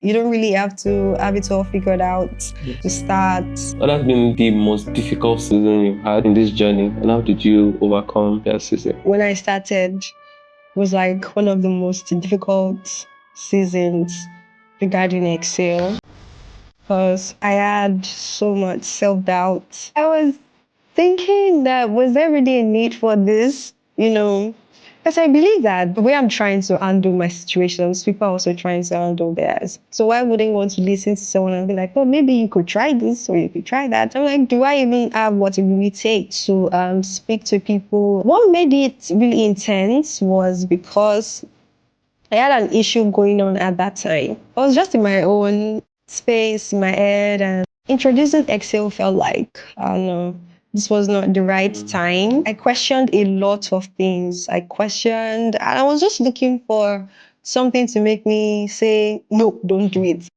You don't really have to have it all figured out to start. What has been the most difficult season you've had in this journey, and how did you overcome that season? When I started, it was like one of the most difficult seasons regarding Excel because I had so much self-doubt. I was thinking that was there really a need for this, Because I believe that the way I'm trying to handle my situations, people are also trying to handle theirs. So why wouldn't want to listen to someone and be like, oh, maybe you could try this or you could try that? I'm like, do I even have what it really takes to speak to people? What made it really intense was because I had an issue going on at that time. I was just in my own space, in my head, and introducing Excel felt like, I don't know, this was not the right time. I questioned a lot of things. And I was just looking for something to make me say, no, don't do it.